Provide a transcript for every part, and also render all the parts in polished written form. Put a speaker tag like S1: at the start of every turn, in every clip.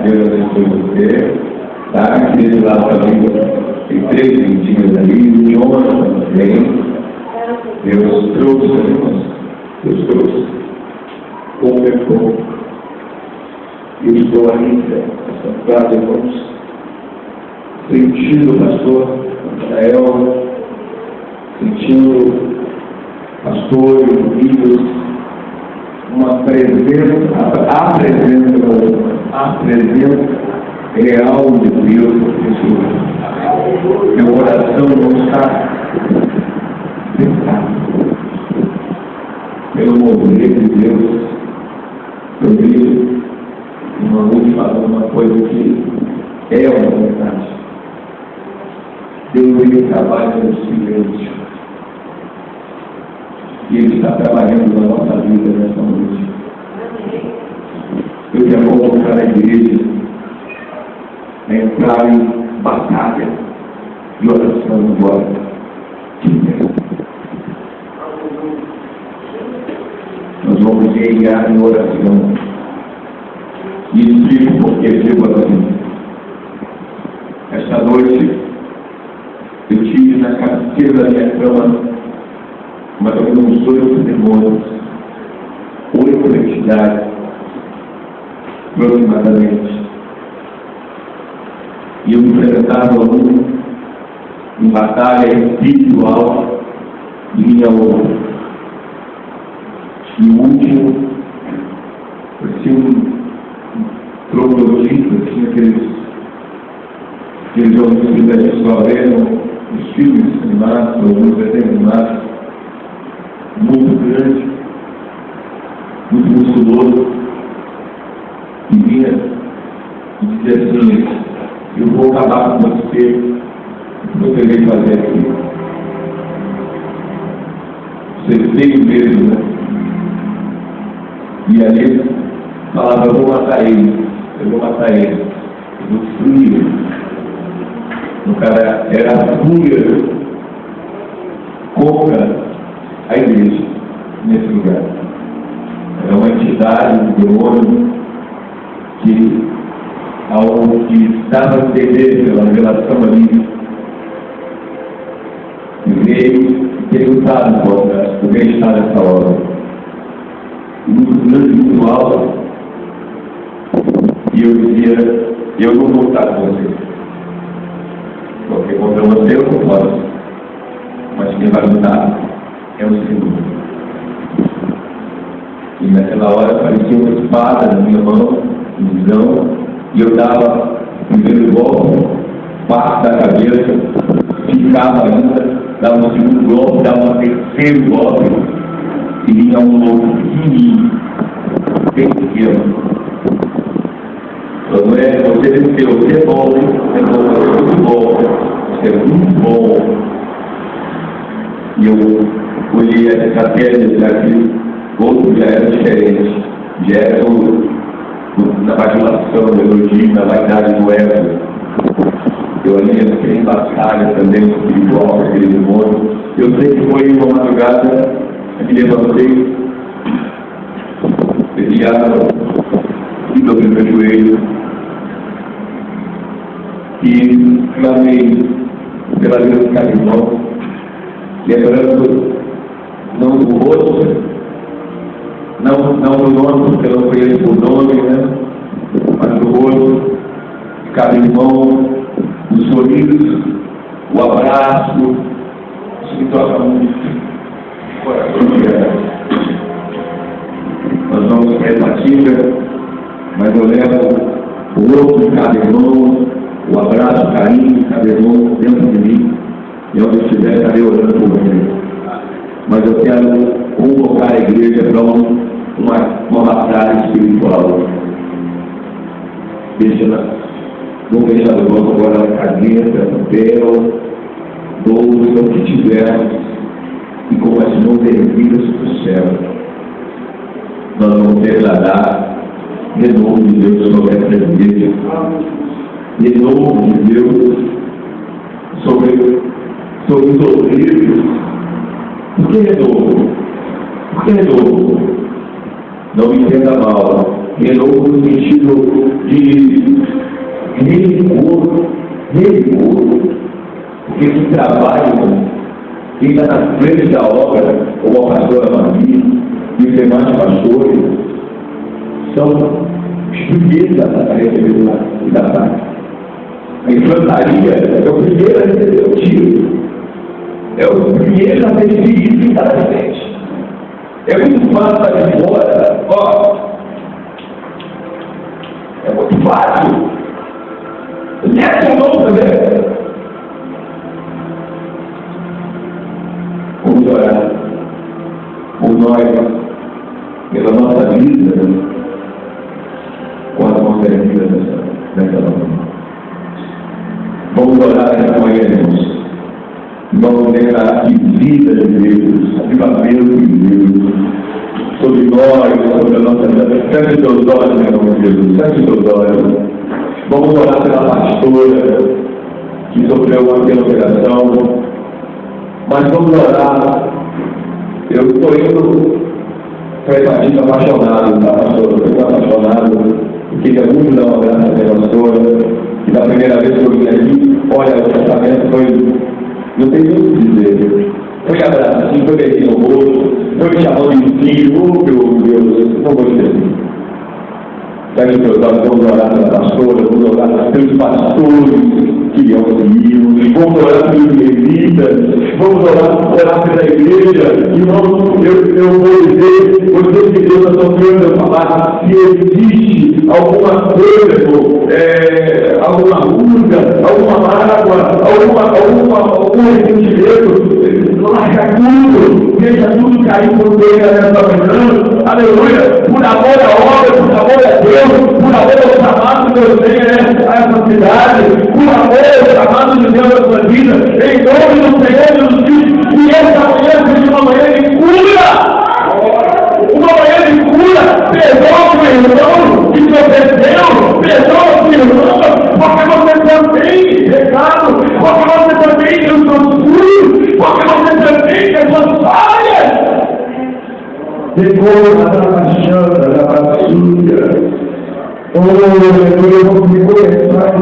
S1: Deus abençoe você. Tá? Aqui desse lado também tem 3 vintinhos ali. O Jonathan também. Deus trouxe, irmãos. Deus trouxe. Convertou. Eu estou ainda, essa frase, irmãos, sentindo o pastor Rafael, sentindo o pastor e os filhos, uma presença, a presença real de Deus na pessoa. Meu coração não está fechado pelo mover de Deus. Eu vi uma última uma coisa que é uma verdade. Deus ele trabalha no silêncio. E Ele está trabalhando na nossa vida nessa noite. Eu quero convocar a igreja a entrar em batalha e oração agora. Nós vamos guiar em oração. E explico porque chegou assim. Esta noite eu tive na cabeceira da minha cama mais ou menos 8 demônios, 8 entidades, aproximadamente. E eu enfrentava um em batalha espiritual e minha outra. E o último, parecia um troglodita, tinha aqueles homens que a gente só vê nos filmes animados, nos desenhos animados, muito grande, muito musculoso, e vinha e dizia assim: eu vou acabar com você, o que você veio fazer aqui? Você veio mesmo, né? E ali falava: eu vou matar ele, eu vou matar ele, eu vou destruir ele. O cara era a fúria contra a igreja nesse lugar. Era uma entidade, um demônio que dava a entender pela revelação ali, veio ter lutado contra o bem-estar dessa obra. Muito grande, muito alto. E eu dizia: eu não vou lutar com você, porque contra você eu não posso, mas quem vai lutar é o Senhor. E naquela hora aparecia uma espada na minha mão, visão, e eu dava o primeiro golpe, parte da cabeça, ficava ainda, dava um segundo golpe, dava um terceiro golpe, e vinha um louco pequenininho, bem pequeno. Não é, você venceu, você é bom, você é muito bom, você é muito bom. E eu olhei essa estratégia aqui, outro já era diferente, já era na bajulação, no elogio, na vaidade do ego. Eu olhei assim em batalha também espiritual, aquele demônio. Eu sei que foi uma madrugada, me levantei, pedi água, e dobrei meu joelho, e clamei pela vida do cara irmão, lembrando não do rosto, não do nome, porque eu não conheço o nome, né? Mas do rosto de cada irmão, o sorriso, o abraço, isso me toca muito o coração. Nós vamos para a batida, mas eu levo o rosto de cada irmão, o abraço, o carinho de cada irmão dentro de mim, e onde estiver estarei orando por você. Mas eu quero convocar a igreja para uma batalha espiritual. Vamos deixar o banco agora na caneta, papel, bolsa, o que tiver, e com as mãos erguidas para o céu, nós vamos declarar renovo de Deus sobre essa igreja, renovo de Deus sobre os obreiros. Por que renovo? Por que renovo? Não me entenda mal. Renovo no sentido de rigor, porque esse trabalho, quem está na frente da obra, como a pastora Maria e os demais pastores, são espinheiros da tarefa e da parte. A infantaria é o primeiro a receber o tiro, é o primeiro a receber isso que está na frente. É muito fácil estar de fora, é muito fácil. Nessa mão também. Vamos orar por nós, pela nossa vida, com as mãos erguidas nessa manhã. Vamos orar nessa manhã, irmãos. Vamos declarar que vida de Deus, avivamento de Deus, sobre nós, sobre a nossa vida. Feche os teus olhos, em nome de Jesus. Feche os teus olhos. Vamos orar pela pastora que sofreu uma pequena operação. Mas vamos orar. Eu estou indo frequentemente apaixonado, tá, pastor? Eu estou apaixonado. Eu queria muito dar um abraço à minha pastora. E da primeira vez que eu vim aqui, olha, o tratamento foi, não tem muito o que dizer. Foi abraço, assim, foi beijinho no rosto, foi me chamando de filho, meu Deus, não vou dizer assim. Feche os teus olhos, vamos orar pela pastora, vamos orar pelos pastores que auxiliam, vamos orar pelos levitas, vamos orar pela igreja. Irmãos, eu vou dizer, vocês que Deus está tocando eu falar, se existe alguma coisa, alguma ruga, alguma mágoa, algum ressentimento, larga tudo, deixa tudo cair por terra nessa manhã, aleluia, por amor à obra, por amor a Deus, por amor ao chamado que Deus tem a essa cidade, por amor ao chamado de Deus na sua vida, em nome do Senhor Jesus Cristo, e essa manhã seja uma manhã de cura, perdoa o irmão que te ofendeu, perdoa o irmão, porque você também pecado, porque você também tem os seus furos, porque você também tem as suas falhas. Depois da paixão, da paixúria, vamos reconhecer que eu reconheço.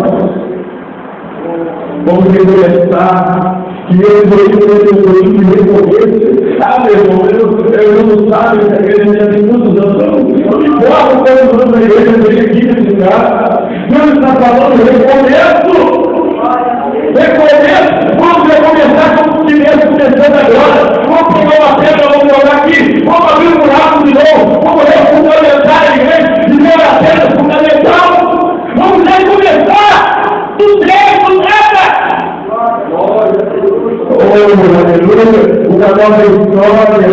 S1: Sabe, irmão, eu não sabe que a igreja já tem muitos anos. Não me importa quantos anos a igreja tem aqui nesse lugar. Deus está falando recomeço. Vamos recomeçar como se estivesse começando agora. Vamos pegar uma pedra, vamos jogar aqui. Vamos abrir um buraco de novo. Vamos refundamentar a igreja. E ver a pedra fundamental. Vamos recomeçar. Do zero, do nada. Aleluia! Uma nova história,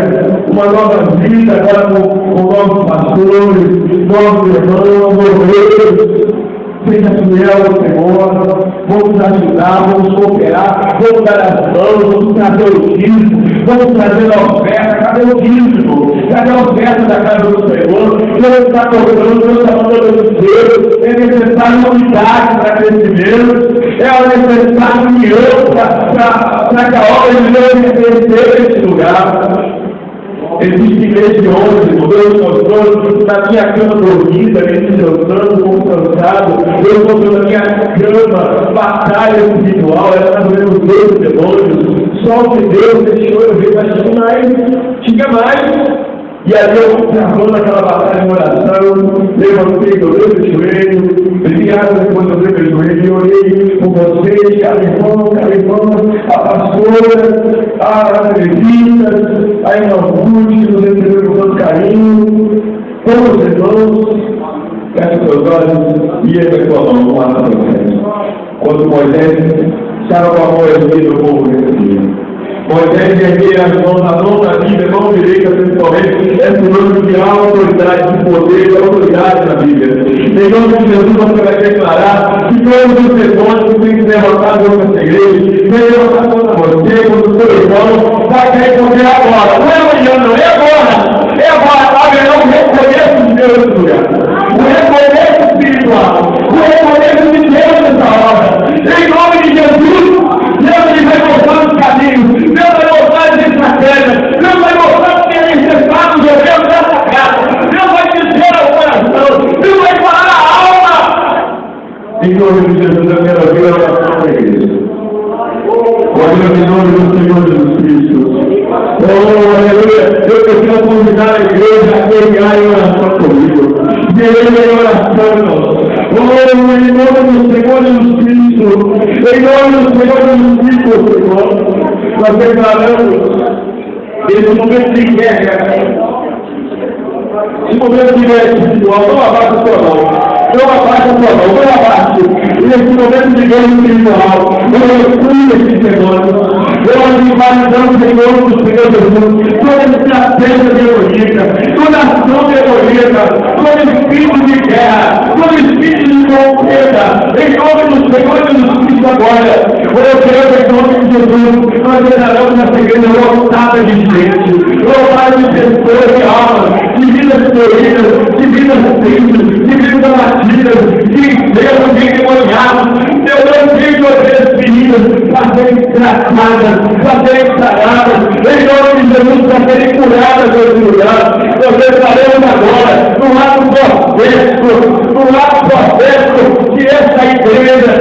S1: uma nova vida agora com novos pastores, novos irmãos, obreiros. Seja fiel ao Senhor, vamos ajudar, vamos cooperar, vamos dar as mãos, vamos trazer o dízimo, vamos trazer a oferta. Cadê o dízimo? Cadê a oferta da casa do Senhor? Deus está tocando, Deus está mandando Deus. É necessário unidade para crescimento, é necessário união para que a obra de Deus cresça nesse lugar. Existe legiões, Deus mostrou na minha cama dormida, me descansando, cansado. Deus mostrou na minha cama batalha espiritual, ela está vendo os dois demônios. Só o que Deus deixou eu ver, mas tinha mais. E aí eu travando aquela batalha em oração, levantei, dobrei o joelho, obrigado, depois dobrei meu joelho e orei com vocês, cada irmão, a pastora, a levita, a irmã Ruth, que nos recebeu com tanto carinho, todos os irmãos, feche os seus olhos e erga a sua mão lá na frente. Quando Moisés estava com a mão erguida, o povo recebia. Moisés erguer as mãos, a mão da Bíblia, a mão direita principalmente, é sinônimo de autoridade, de poder, de autoridade na Bíblia. Em nome de Jesus, você vai declarar que todos os demônios que têm que levantar contra essa igreja, vem levantar contra você, contra o seu irmão, vai responder agora. Não é amanhã, não, é agora. É agora, haverá um reconhecimento de Deus nesse lugar. O reconhecimento espiritual, o reconhecimento de Deus nessa hora. Em nome de Jesus, Deus vai mostrar os caminhos, Deus vai mostrar as estratégias, Deus vai mostrar o que é necessário, Deus nessa casa, Deus vai dizer ao coração, Em nome de Jesus, eu quero ouvir a oração da igreja. Olha, em nome do Senhor Jesus Cristo. Oh, aleluia. Eu preciso convidar a igreja a pegar em oração comigo. Pegar em oração. Oh, em nome do Senhor Jesus Cristo. Em nome do Senhor Jesus Cristo, Senhor. Nós declaramos esse momento de guerra. Esse momento de guerra espiritual. Não abaixa o seu mão. Não abaixa a sua mão, não abaixe. E nesse momento de guerra espiritual, eu excluo esse demônio. Eu invadamos em nome do Senhor Jesus. Toda estratégia demoníaca, toda ação demoníaca, todo espírito de guerra, todo espírito de conquista, em nome do Senhor Jesus Cristo agora. Eu quero em nome de Jesus, nós declaramos nessa igreja lotada de gente, lotada de pessoas, de almas, de vidas floridas, de vidas simples, de vidas abatidas, de enfermos, de endemoniados. Eu não digo a despedidas para serem tratadas, para serem saradas, em nome de Jesus, para serem curadas nesse lugar. Nós declaramos agora, no lado profético, que essa igreja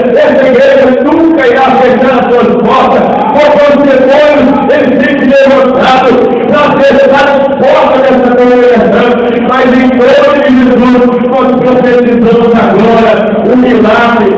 S1: nunca irá fechar as suas portas, porque os demônios, eles sempre levantados para fechar as portas dessa congregação. Mas em nome de Jesus, nós profetizamos agora um milagre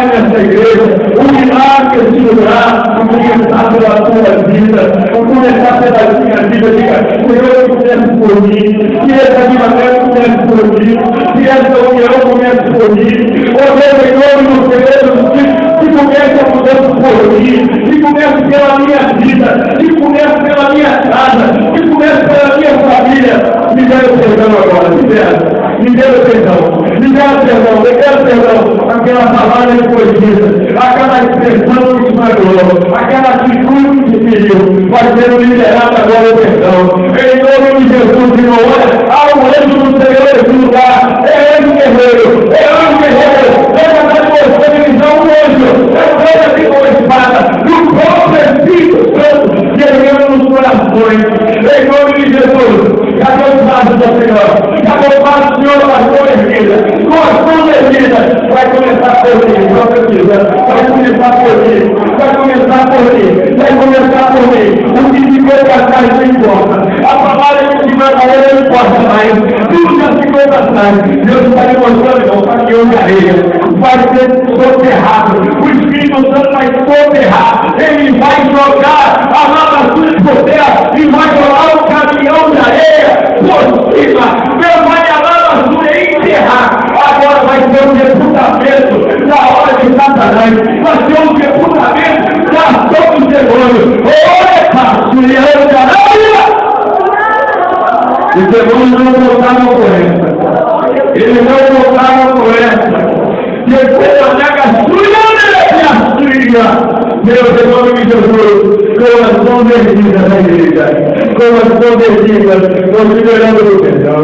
S1: nessa igreja, um milagre nesse lugar, começar pela tua vida, começar pela minha vida. Diga, Senhor, comece por mim, que esse avivamento comece por mim, que essa união comece por mim. Ó Deus, em nome do Senhor, que comece a mudança por mim, que comece pela minha vida, que comece pela minha casa, que comece pela minha família. Me dê o perdão agora, me dê o perdão, eu quero perdão, aquela palavra que foi dita, aquela expressão que te magoou, aquela atitude que te feriu, vai sendo liberada agora o perdão. Em nome de Jesus, Senhor, olha, há um anjo do Senhor nesse lugar, é anjo guerreiro, lembra da tua divisão, um anjo, eu venho aqui com a espada, no próprio Espírito Santo, guerreando nos corações, em nome de Jesus. Cadê o braço do Senhor? Cadê o braço do Senhor com a sua vida? Com a sua vida, vai começar por mim, vai começar por mim, vai começar por mim, vai começar por mim. O que ficou para trás não importa, a palavra que ficou para trás não importa mais, tudo já ficou para trás. Deus está me mostrando, irmão, para que eu me areia, vai ser soterrado, o Espírito Santo vai soterrar, ele vai jogar a lava suja por terra e vai jogar o caminhão de areia por cima. Deus vai a lava suja enterrar. Agora vai ser um deputamento da hora de Satanás, vai ser um deputamento da ação dos demônios. Opa, Juliano de Arábia! Os demônios não voltaram com essa. Eles não voltaram com essa. Depois da nega suja, Deus, em nome de Jesus, coração derrida da igreja, coração derrida, nós liberamos o perdão,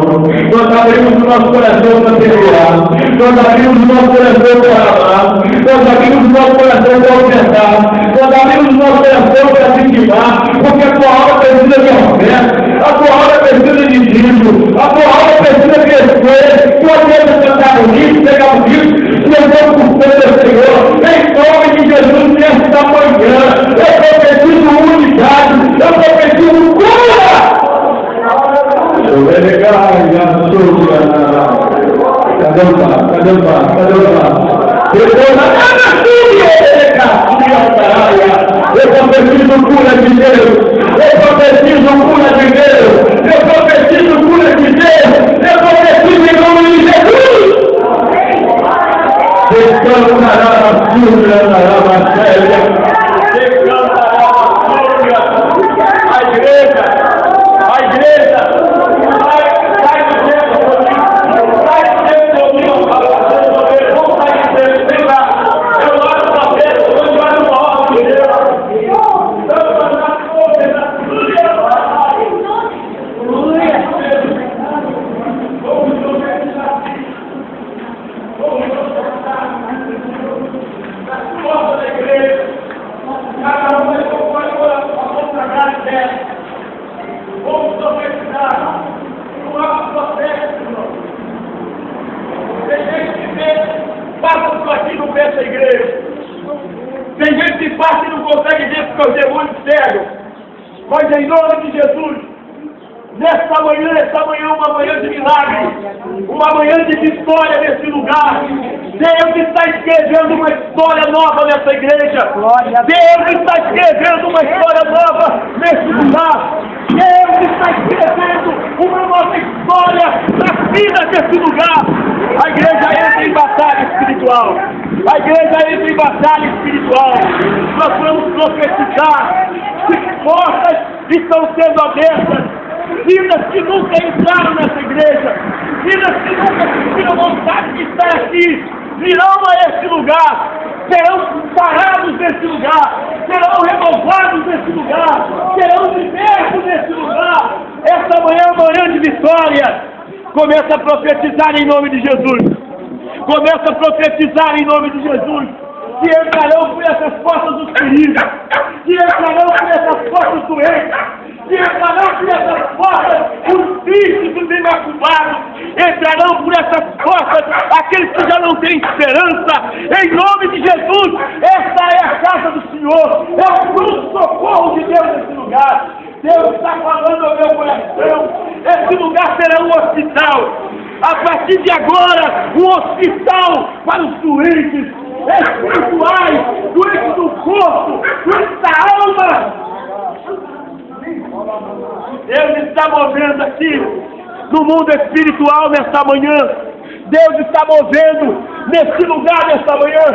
S1: nós abrimos o nosso coração para perdoar, nós abrimos o nosso coração para amar, nós abrimos o nosso coração para ofertar, nós abrimos o nosso coração para se queimar, porque a tua alma precisa de oferta, a tua alma precisa de dízimo, a tua alma precisa crescer. Não adianta cantar bonito, pegar bonito, se eu vou cumprir o Senhor, em nome de Jesus, nesta manhã, eu profetizo unidade, eu profetizo cura. Eu vou negar, já sou, cadê o bar? Depois da casa eu profetizo cura de Deus, eu profetizo cura de Deus, eu profetizo cura de Deus, eu profetizo em nome de Jesus. Descantará a sua, na séria. Cada
S2: nessa igreja. Tem gente que passa e não consegue ver porque os demônios cegam. Mas em nome de Jesus, nessa manhã é uma manhã de milagre, uma manhã de vitória nesse lugar. Deus está escrevendo uma história nova nessa igreja. Deus está escrevendo uma história nova nesse lugar. Deus está escrevendo uma nova história na vida desse lugar. A igreja entra em batalha espiritual. A igreja entra em batalha espiritual. Nós vamos profetizar que portas estão sendo abertas. Vidas que nunca entraram nessa igreja, vidas que nunca sentiram vontade de estar aqui, virão a esse lugar, serão parados nesse lugar, serão renovados nesse lugar, serão libertos nesse lugar. Essa manhã é uma manhã de vitória. Começa a profetizar em nome de Jesus. Começa a profetizar em nome de Jesus. Que entrarão por essas portas dos perigos, que entrarão por essas portas doentes, que entrarão por essas portas os tristes, os imaculados, entrarão por essas portas aqueles que já não têm esperança, em nome de Jesus. Esta é a casa do Senhor, é o fruto socorro de Deus nesse lugar. Deus está falando ao meu coração, esse lugar será um hospital, a partir de agora, um hospital para os doentes espirituais, doentes do corpo, doentes da alma. Deus está movendo aqui no mundo espiritual nesta manhã. Deus está movendo nesse lugar nesta manhã.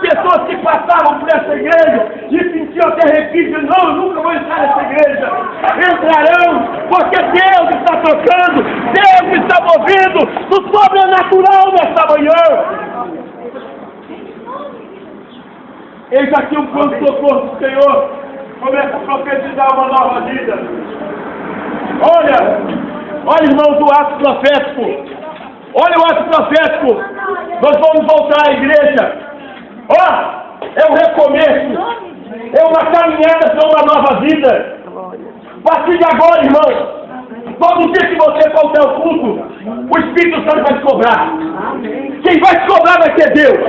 S2: Pessoas que passavam por essa igreja e sentiam até arrepio, não, eu nunca vou entrar nessa igreja. Entrarão, porque Deus está tocando, Deus está movendo no sobrenatural nesta manhã. Eis aqui um pronto socorro do Senhor. Começa a profetizar uma nova vida. Olha, irmãos, o ato profético. Olha o ato profético. Nós vamos voltar à igreja. É um recomeço. É uma caminhada para uma nova vida. A partir de agora, irmão, todo dia que você faltar ao culto, o Espírito Santo vai te cobrar. Quem vai te cobrar vai ser Deus.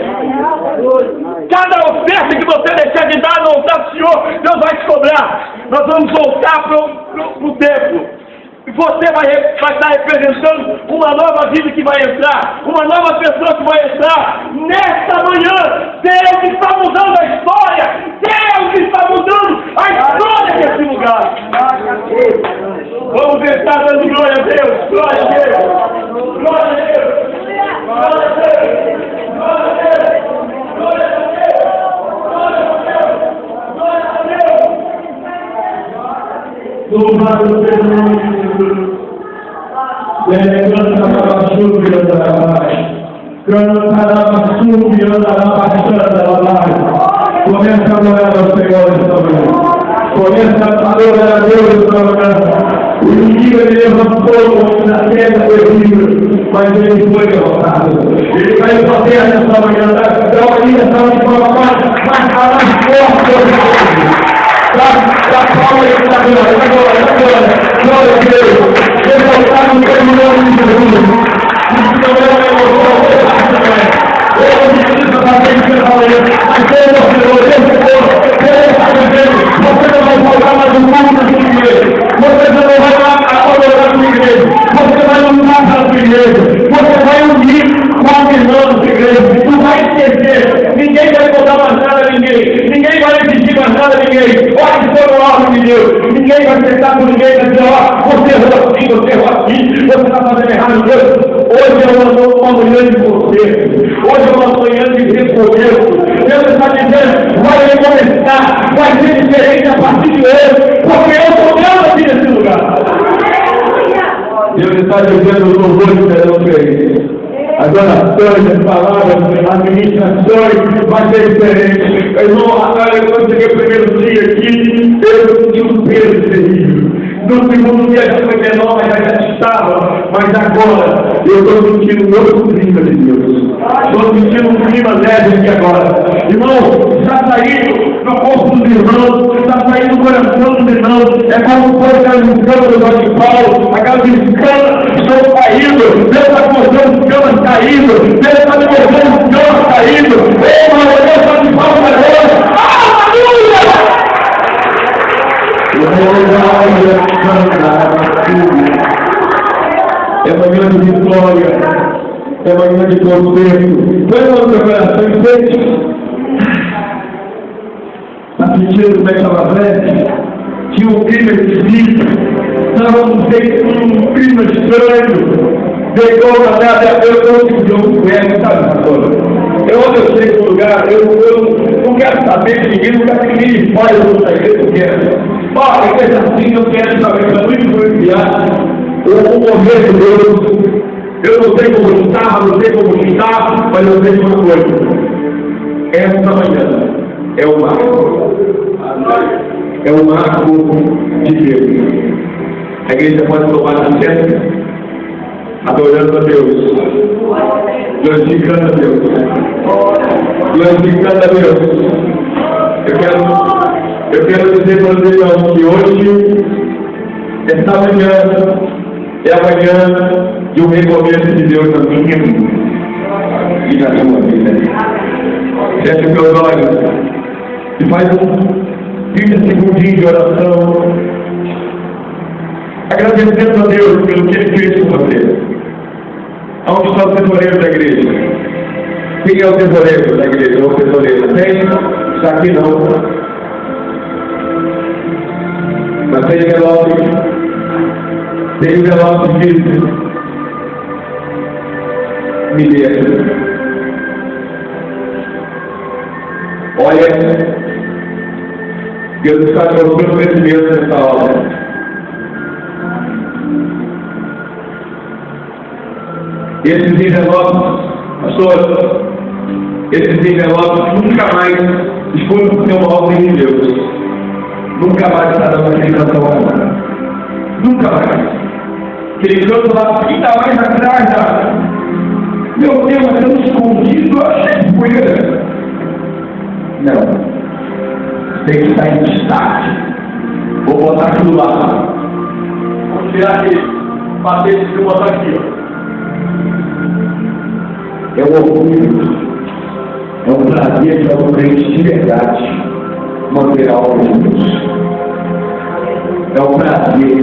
S2: Cada oferta que você deixar de dar no altar do Senhor, Deus vai te cobrar. Nós vamos voltar para o templo. E você vai estar representando uma nova vida que vai entrar, uma nova pessoa que vai entrar. Nesta manhã, Deus está mudando a história. Deus está mudando a história desse lugar. Vamos estar dando glória a Deus. Glória a Deus. Glória a Deus. Glória a Deus. Glória a Deus. Glória a Deus. Glória a Deus. Louvado seja o nome de Jesus. Canta a chuva e andará mais. Canta a chuva e andará mais. Começa a adorar ao Senhor esta manhã. Começa a adorar a Deus esta manhã. O inimigo ele levantou na terra terrível, mas ele foi derrotado. Ele vai fazer nessa manhã, dá uma linha, dá uma forma mais forte hoje. Dá palma e dá glória, glória a Deus. Derrotado pelo nome de Jesus. Isso não é uma emoção, eu preciso fazer isso que eu falei, mas Deus, Deus está dizendo, você não vai voltar mais no mundo da sua igreja, você não vai adorar a sua igreja, você vai lutar pela sua igreja, você vai unir com a irmã da igreja, não vai esquecer, ninguém vai botar mais nada a ninguém vai exigir mais nada a ninguém, olha que foi o ordem de Deus, ninguém vai sentar com ninguém e vai dizer, você errou assim, você está fazendo errado, Deus. Hoje é uma manhã de você. Hoje é uma manhã de recomeço. Deus está dizendo, vai recomeçar, vai ser diferente a partir de hoje, porque eu sou Deus aqui nesse lugar. Deus está dizendo, o louvor serão feitos. As orações, as palavras, as administrações vai ser diferente. Irmão, agora eu cheguei o primeiro dia aqui, eu senti um peso terrível. No segundo dia já foi menor, mas já estava. Mas agora eu estou sentindo um outro clima de Deus. Estou sentindo um clima leve aqui agora. Irmão, está saindo do corpo dos irmãos, está saindo do coração dos irmãos. É como foi aquelas escamas do Jorge Paulo, aquelas escamas estão caindo. Deus está cortando as escamas caindo. Deus está devolvendo as escamas caindo. ainda de conserto. Põe a mão no meu coração e sente. Está sentindo como é que estava velho? Tinha um clima esquisito. Estava um clima estranho. Pegou na nada, eu não conheço, sabe, pastor? Onde eu chego no lugar, eu não quero saber de ninguém, não quero que ninguém fale da igreja, eu quero. Ó, a igreja assim, eu quero saber, eu não influenciar o mover de Deus. Eu não sei como está, não sei como está, mas eu sei uma coisa. Esta manhã é o marco. É o marco de Deus. A igreja pode tomar licença. Adorando a Deus, glorificando a Deus, glorificando a Deus. Eu quero dizer para os irmãos que hoje, esta manhã, é a manhã de um recomeço de Deus na minha vida e na sua vida. Feche os meus olhos e faz 30 segundinhos de oração, agradecendo a Deus pelo que Ele fez com você. Onde está o tesoureiro da igreja? Quem é o tesoureiro da igreja? Ou tesoureiro? Tem? Está aqui não. Mas tem envelope. Tem envelope de milheiro. Olha, Deus está colocando crescimento nessa obra. Esses envelopes, pastor, esses envelopes nunca mais expõem ser uma ordem de Deus. Nunca mais estará naquele canto lá. Nunca mais. Aquele canto lá, ainda mais atrás, meu Deus, é tão escondido, eu achei poeira. Não. Tem que estar em destaque. Vou botar aquilo lá. Vou tirar aqui. Bater esse e botar aqui, ó. É um orgulho, é um prazer para um crente de verdade manter a obra de Deus. É um prazer.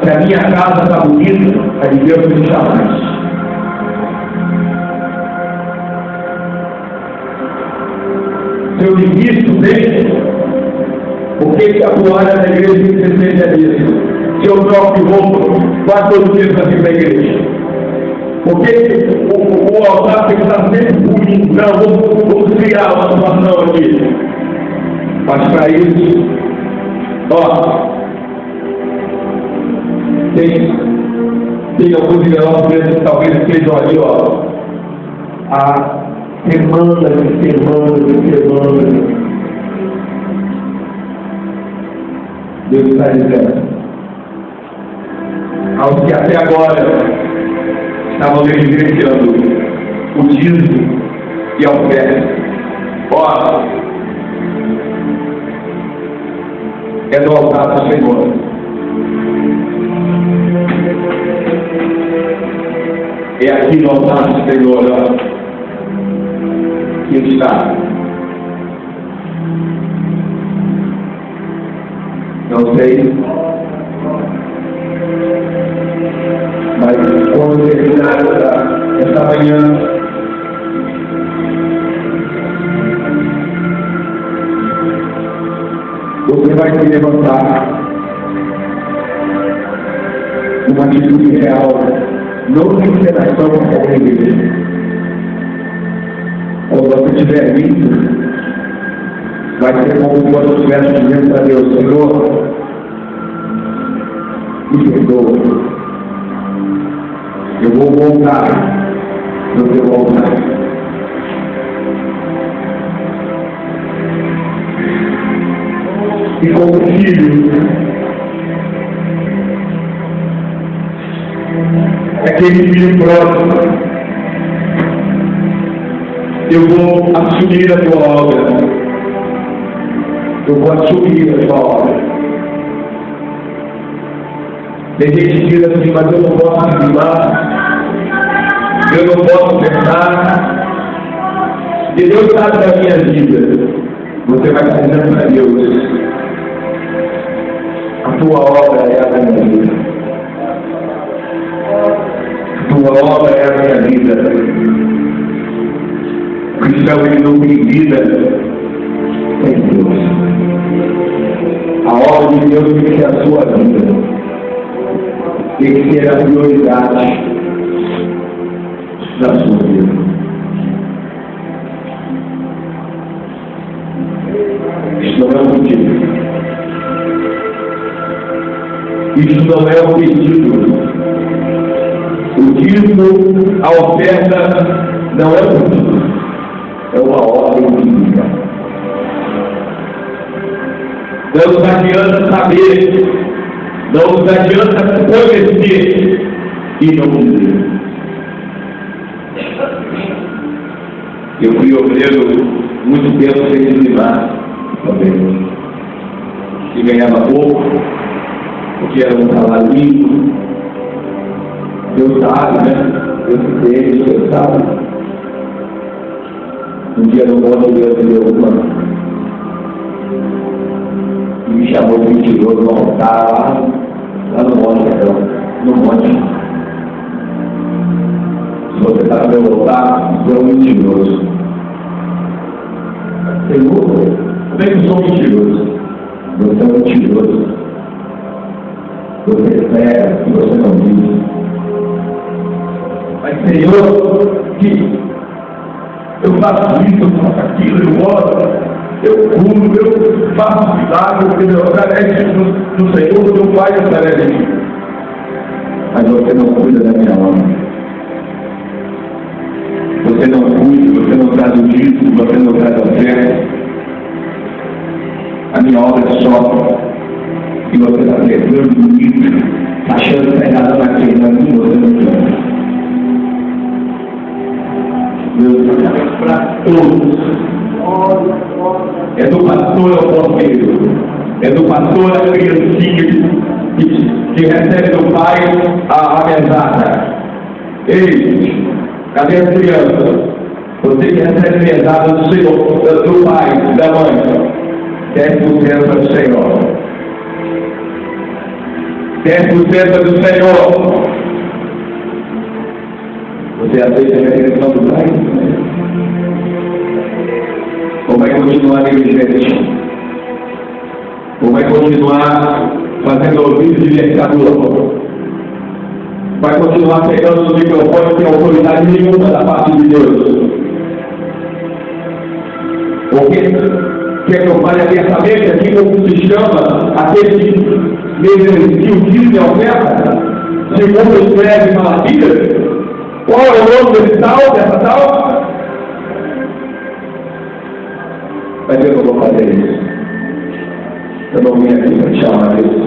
S2: Se a minha casa está bonita, a de Deus não está mais. Se eu invisto bem, por que a toalha da igreja tem que ser especialista? Se eu troco de roupa, quase todo dia para vir para a igreja. Porque o altar tem que estar sempre bonito. Não, vamos criar uma situação aqui. Mas para isso, ó, tem alguns envelopes que talvez estejam ali, ó, há semanas e semanas e semanas. Deus está dizendo aos que até agora estavam negligenciando o dízimo e a oferta. Ora, é do altar do Senhor. É aqui no altar do Senhor, ó, que está. Não sei, mas quando terminar esta manhã, você vai se levantar uma atitude real, não de interação com a igreja. Quando você estiver vindo, vai ser como quando eu estivesse dizendo para Deus: Senhor, me perdoa. Eu vou voltar no teu altar. E como filho, aquele filho próximo, eu vou assumir a tua obra. Eu vou assumir a tua obra. Tem gente que diz assim: mas eu não posso afirmar, eu não posso pensar. Se Deus sabe da minha vida, você vai estar dizendo para Deus: a tua obra é a minha vida. A
S1: sua obra é a minha vida. O cristão, ele não tem vida sem Deus. A obra de Deus tem que ser a sua vida. Tem que ser a prioridade da sua vida. Isso não é um pedido. Isso não é um pedido. O dízimo, a oferta, não é um pedido. É uma ordem bíblica. Não nos adianta saber, não nos adianta conhecer e não dizer. Eu fui obreiro muito tempo sem dizimar também. E ganhava pouco, porque era um salário limpo. Deus sabe, né? Deus sabe. Um dia no monte Deus me deu uma. E me chamou de mentiroso no altar lá no monte, no monte. Se você está no meu altar, você é um mentiroso. Senhor, como é que eu sou mentiroso? Você é um mentiroso. Você espera e você não diz. Mas Senhor, que eu faço isso, eu faço aquilo, eu oro, eu curo, eu faço milagre, porque meu oferece no Senhor, meu Pai oferece em mim. Mas você não cuida da minha obra. Você não cuida, você não traz o dízimo, você não traz a oferta. A minha obra sofre. E você está pegando o livro, está achando que está errado naquele, mas você não quer. Deus para todos. É do pastor ao porteiro, é do pastor à criancinha que recebe do pai a mesada. Ei, cadê as crianças? Você que recebe a mesada do Senhor, do pai, da mãe, 10% do Senhor. 10% do Senhor. Você aceita a redenção do Pai? Ou vai continuar negligente? Ou vai continuar fazendo ouvido de mercador? Vai continuar pegando o microfone sem autoridade nenhuma da parte de Deus? Porque quer que eu fale abertamente aqui como se chama aquele que negligencia o dízimo e a oferta? Segundo escreve Malaquias? Qual é o nome desse tal, dessa tal? Mas eu não vou fazer isso. Eu não vim aqui para te chamar Deus.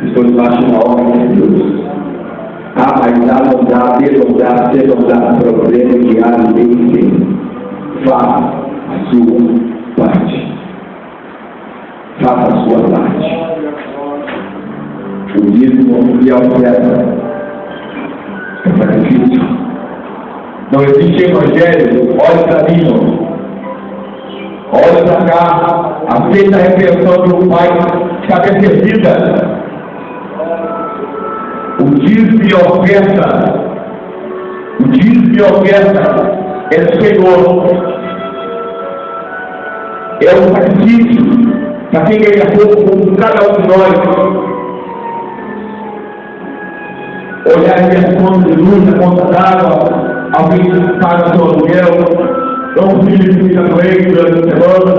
S1: Estou debaixo de uma ordem de Deus. Mas não dá, você não dá problema de ninguém. Faça a sua parte. Faça a sua parte. O dízimo e a oferta é sacrifício. Não existe evangelho, olhe para mim, olhe para cá, aceita a repreensão do Pai, cabeça erguida. O dízimo e a oferta, é Senhor, é um sacrifício para quem ganha pouco, como cada um de nós. Olhar aqui as contas de luz, a conta d'água, alguém paga seu aluguel, um filho que fica doente durante a semana,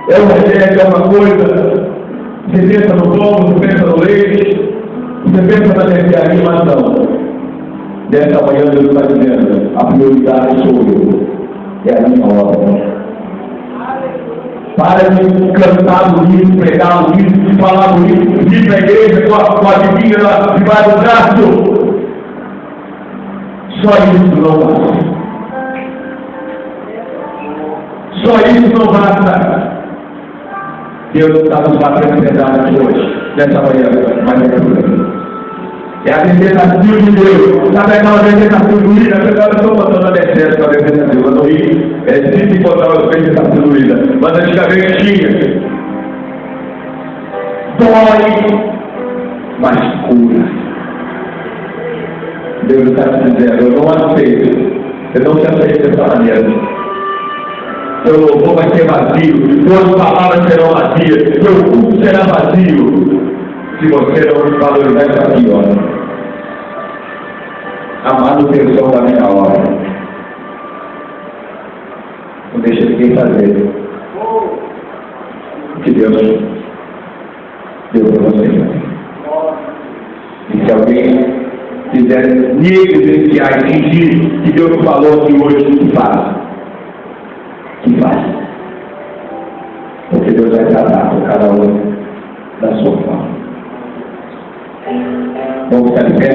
S1: é um remédio, é uma coisa, você pensa no pão, você pensa no leite, você pensa na mercearia, mas não. Dessa manhã Deus está dizendo, a prioridade sou eu, é a minha obra. Para de cantar bonito, pregar bonito, falar bonito, ir para a igreja com a divina debaixo do braço. Só isso não basta. Só isso não basta. Deus está nos batendo pedaço hoje, nessa manhã, mas é tudo aqui. É a tentativa de Deus. Sabe aquela tentativa doída? Agora eu estou botando a Mercedes com a tentativa doída. É difícil encontrar uma tentativa doída. Mas antigamente tinha. Dói, mas cura. Deus está te dizendo, eu não aceito. Eu não te aceito dessa maneira. Seu louvor vai ser vazio, suas palavras serão vazias, seu culto será vazio, se você não valorizar isso aqui, olha. A manutenção da minha obra. Não deixa ninguém fazer o que Deus deu para você. E se alguém quiser negligenciar e fingir que Deus falou que hoje que faz. Que faz. Porque Deus vai tratar com cada um da sua forma. Vamos ficar de pé?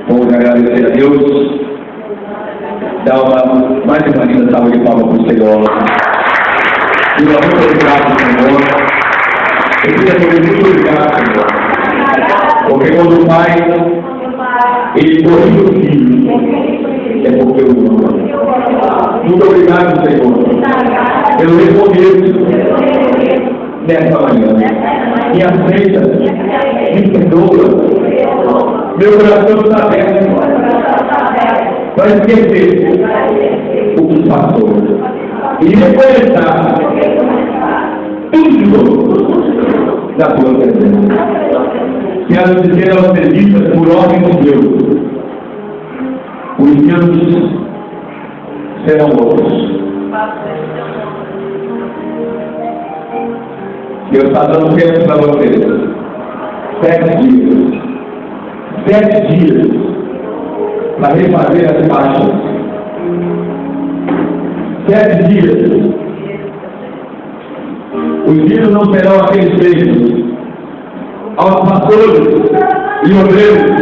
S1: Vamos agradecer a Deus. Dar mais uma linda salva de palmas para o Senhor. Senhor, muito obrigado, Senhor. Eu queria dizer muito obrigado, Senhor. Porque quando o Pai, Ele corrige o Filho, é porque eu amo. Muito obrigado, Senhor, pelo recomeço nessa manhã. Me aceita, me perdoa. Meu coração está aberto para esquecer o que passou e reconhecer tudo de novo da tua presença. Quero dizer aos serviços por ordem de Deus, os dias serão outros. Deus está dando tempo para vocês. 7 dias. 7 dias para refazer as faixas. 7 dias. Os dias não serão aqueles mesmos. Aos pastores e obreiros.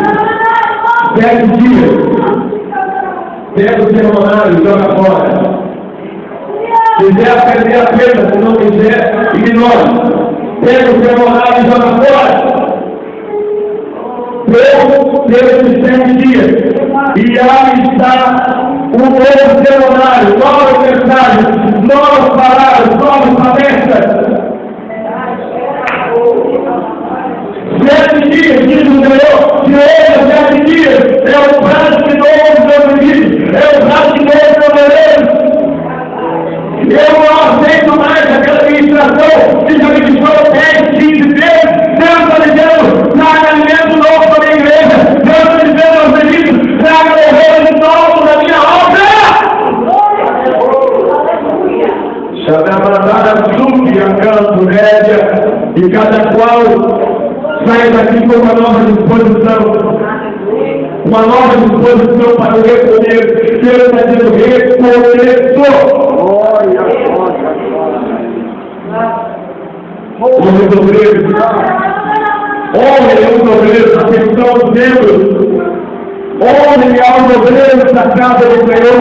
S1: 7 dias. Pega o cerimoniário e joga fora. Quiser aprender a pena, se não quiser, ignore. Pega o cerimoniário e joga fora. Desses 7 dias. E aí está um novo cerimoniário, novas mensagens, novas palavras, novas palestras. 7 dias, diz o Senhor, de hoje a 7 dias, é o prazo de novo do meu pedido, é o prazo de novo do meu desejo. Eu não aceito mais aquela administração que já me deixou 10, 15 vezes. Deus está dizendo, traga alimento novo para a minha igreja. Deus está dizendo aos pedidos, traga louvores novos na minha obra. Chamabarabara, suque a campo, média, e cada qual saia daqui com uma nova disposição. Uma nova disposição para o recomeço. Deus está dizendo recomeço. Homens obreiros, atenção aos membros. Homem aos obreiros da casa do Senhor.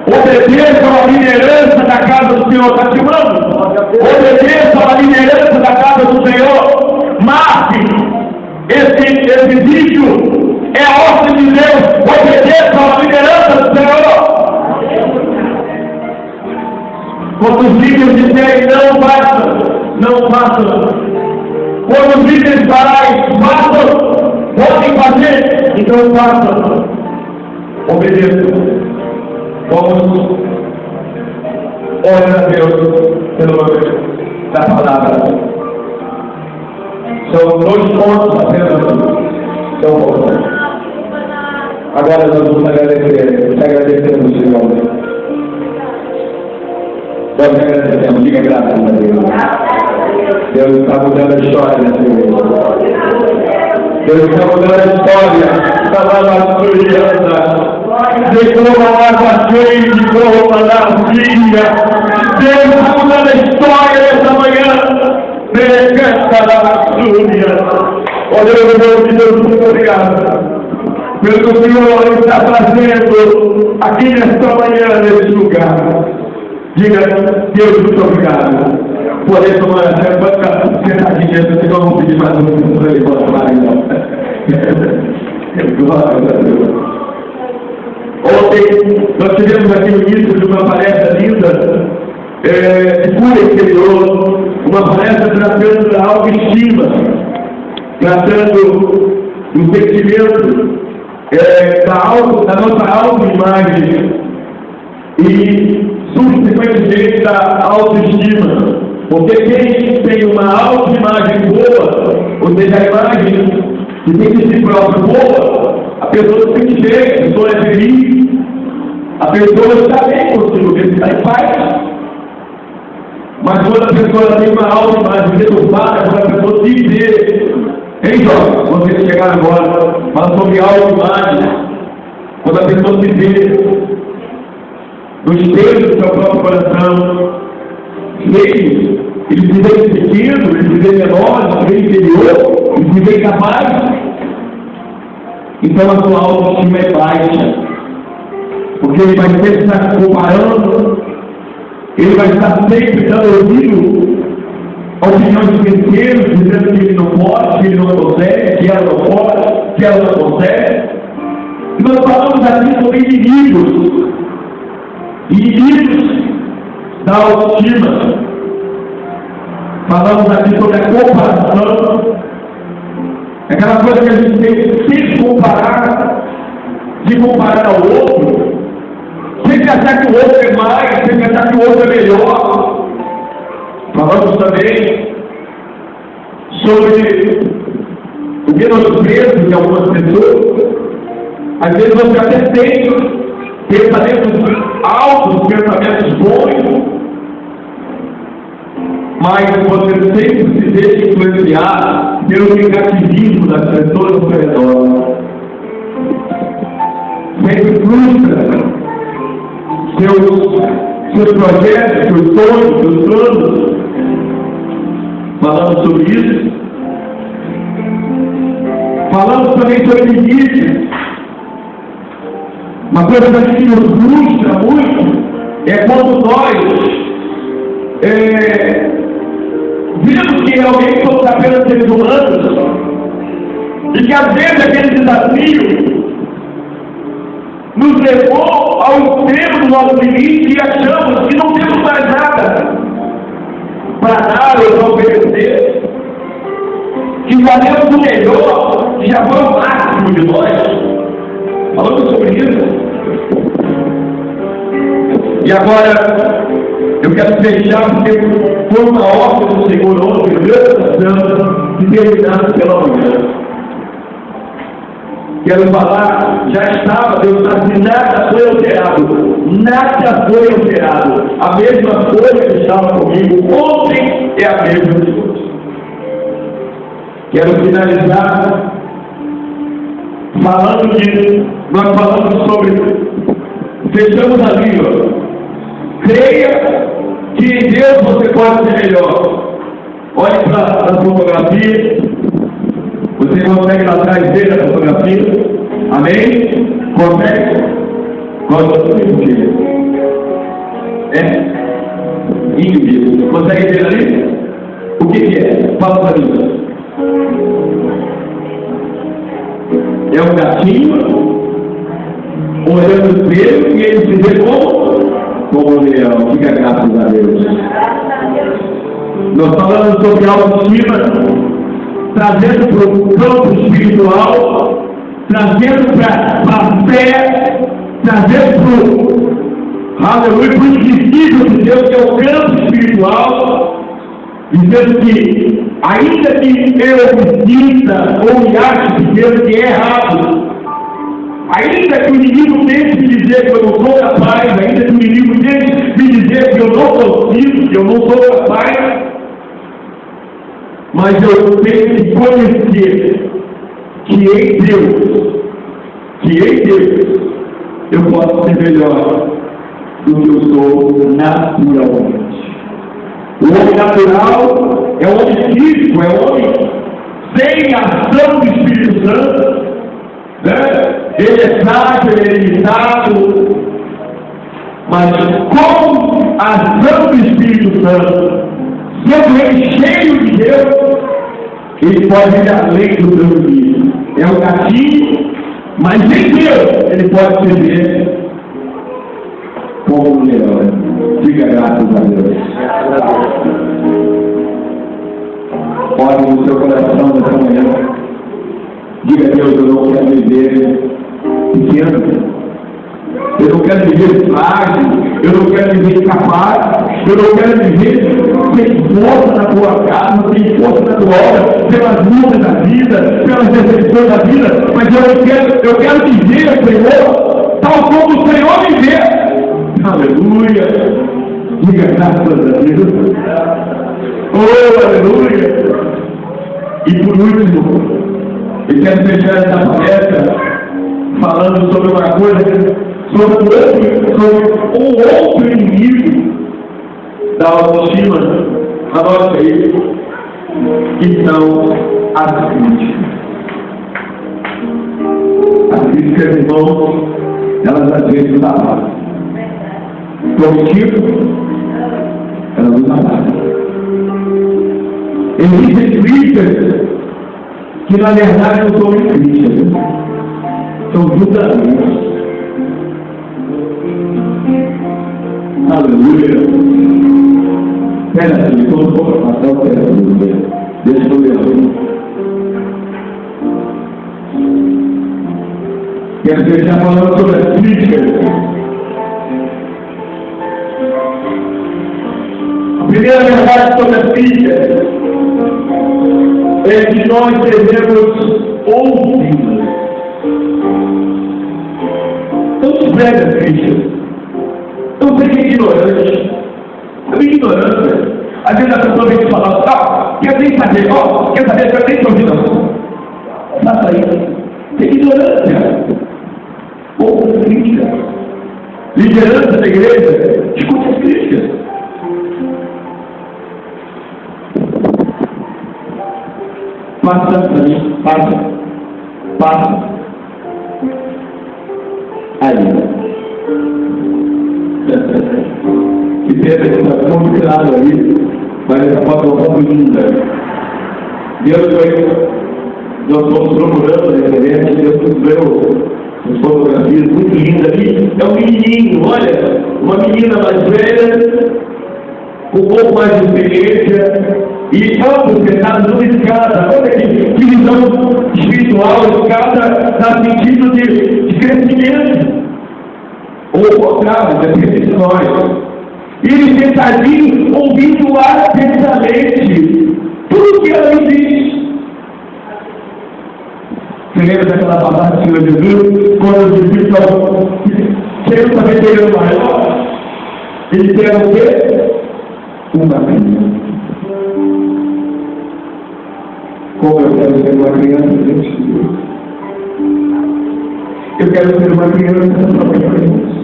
S1: Obedeçam a liderança da casa do Senhor. Está chamando? Obedeçam a liderança da casa do Senhor. Marque esse vídeo. É a ordem de Deus. Obedeçam a liderança do Senhor. Quando os líderes disserem não façam. Quando os líderes falarem façam, podem fazer, então façam. Obedeçam. Vamos orar a Deus pelo nome da palavra. São 2 pontos apenas. Agora nós vamos agradecer ao Senhor. Nós agradecemos, diga graças a Deus. Deus está mudando a história nessa igreja. Deus está mudando a história. Estava na Suriana. Declarou a água cheia de roupa na filha. Deus está mudando a história nessa manhã. Decanta da Suriana. Ó Deus, meu Deus, muito obrigado. Pelo que o Senhor está fazendo aqui nesta manhã, nesse lugar. Diga, Deus, muito obrigado. Porém, tomar essa banca sentadinha, eu não vou pedir mais um minuto para ele voltar, então. Glória a Deus. Ontem, nós tivemos aqui o início de uma palestra linda, de cura exterior, uma palestra tratando da autoestima, tratando
S2: o sentimento da nossa autoimagem e, subsequentemente, da autoestima. Porque quem tem uma autoimagem boa, ou seja, a imagem que tem de si próprio boa, a pessoa se sente bem, a pessoa é feliz, a pessoa está bem consigo mesmo, está em paz. Mas quando a pessoa tem uma autoimagem deturpada, quando a pessoa se vê, hein, jovem, vocês chegaram agora, fala sobre autoimagem, quando a pessoa se vê no espelho do seu próprio coração, cheio, ele se vê pequeno, ele se vê menor, ele se vê inferior, ele se vê incapaz. Então a sua autoestima é baixa, porque ele vai sempre estar comparando, ele vai estar sempre dando ouvido a opinião de terceiros, dizendo que ele não pode, que ele não consegue, que ela não pode, que ela não consegue. E nós falamos aqui sobre inimigos da autoestima. Falamos aqui sobre a comparação, aquela coisa que a gente tem que se comparar, de comparar ao outro, sempre achar que o outro é mais, sempre achar que o outro é melhor. Falamos também sobre o menosprezo de algumas pessoas. Às vezes você até tem pensamentos altos, pensamentos bons, mas você sempre se deixa influenciar pelo negativismo das pessoas ao seu redor. Sempre frustra seus projetos, seus sonhos, seus planos. Falamos sobre isso. Falamos também sobre limites. Uma coisa que nos frustra muito é quando nós vimos que realmente somos apenas seres humanos e que às vezes aquele desafio nos levou ao extremo do nosso limite e achamos que não temos mais nada para dar ou para oferecer, que fazemos o melhor, que já foi o máximo de nós. Falamos sobre isso. E agora eu quero fechar, porque foi uma ordem do Senhor ontem, de terminar pela manhã. Quero falar, já estava, Deus sabe que nada foi alterado. Nada foi alterado. A mesma coisa que estava comigo ontem é a mesma de hoje. Quero finalizar falando que nós falamos sobre, fechamos a língua. Creia que em Deus você pode ser melhor. Olhe para a fotografia. Você consegue lá atrás ver a fotografia? Amém? Consegue? Gosta do que? Índio. Consegue ver ali? O que é? Fala para mim. É um gatinho olhando o espelho e ele se vê como um leão. Fica graças a Deus. Nós falamos sobre autoestima, trazendo para o campo espiritual, trazendo para a fé, trazendo para o invisível de Deus, que é o campo espiritual, dizendo que, ainda que eu me sinta ou me ache dizendo que é errado, ainda que o inimigo tente me dizer que eu não sou capaz, ainda que o inimigo tente me dizer que eu não consigo, que eu não sou capaz, mas eu tenho que conhecer que em Deus, eu posso ser melhor do que eu sou naturalmente. O homem natural é o homem físico, é o homem sem ação do Espírito Santo, né? Ele é frágil, ele é limitado, mas com a ação do Espírito Santo, sendo ele cheio de Deus, ele pode ir além do seu limite. É um gatinho, mas em Deus ele pode se ver como um leão. Diga graças a Deus. Ore no seu coração nessa manhã.
S1: Diga a Deus, eu não quero viver pequeno. Eu não quero viver frágil, eu não quero viver incapaz, eu não quero viver sem força na tua casa, sem força na tua obra, pelas lutas da vida, pelas decepções da vida, mas eu quero viver, Senhor, tal como o Senhor viver. Aleluia! Diga graças a Deus. Oh, aleluia! E por último, eu quero fechar essa palestra falando sobre uma coisa, sobre um outro inimigo da autoestima, anote aí, que são as críticas. As críticas, irmãos, elas às vezes nos abalam. Positivo, elas nos abalam. Existem críticas que na verdade não são críticas, são julgamentos. Aleluia. Pera aí, estou um pouco afastado, deixa eu ver aqui. Quero deixar falando sobre as críticas. A primeira verdade sobre as críticas é que nós devemos ouvi-las. Não se prega as críticas. Não seja ignorante. É uma ignorância. Às vezes a pessoa vem te falar, quer nem saber, quer saber, quer nem te ouvir, não. Faça isso. É ignorância. Ouça as críticas. Liderança da igreja, escute as críticas. Passa. Aí. Que pena que está muito claro aí, mas essa foto é uma foto linda. Nós estamos procurando na internet, Deus nos deu as fotografias muito lindas ali. É um menininho, olha, uma menina mais velha, com um pouco mais de experiência, e ambos sentados numa escada. Olha que visão espiritual, escada, dá sentido de crescimento. Ou o contrário, depende de nós. E ele sentadinho, ouvindo atentamente tudo que ela diz. Você lembra daquela palavra do Senhor Jesus? Quando os discípulos querem saber quem é o maior, eles querem o quê? Uma criança. Como eu quero ser uma criança diante de Deus? Eu quero ser uma criança na sua presença.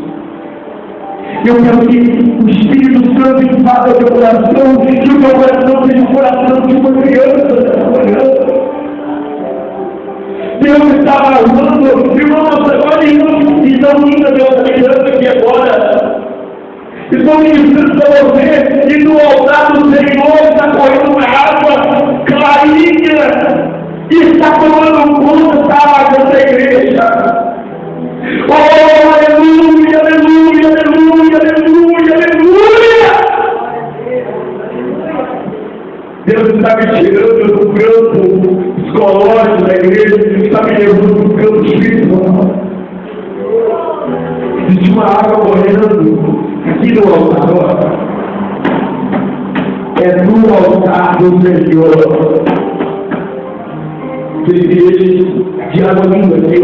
S1: Eu quero que o Espírito Santo invada o meu coração, que o meu coração seja o coração de uma criança nessa manhã. Deus está falando, irmãos, olha isso, tão linda dessa criança aqui agora. Estou ministrando para você, e no altar do Senhor está correndo uma água clarinha, e está tomando conta da água dessa igreja. Oh, aleluia, aleluia, aleluia, aleluia, aleluia! Deus está me tirando do campo psicológico da igreja, está me levando para o campo espiritual. Existe uma água correndo aqui no altar. É no altar do Senhor. Desejo de água linda aqui,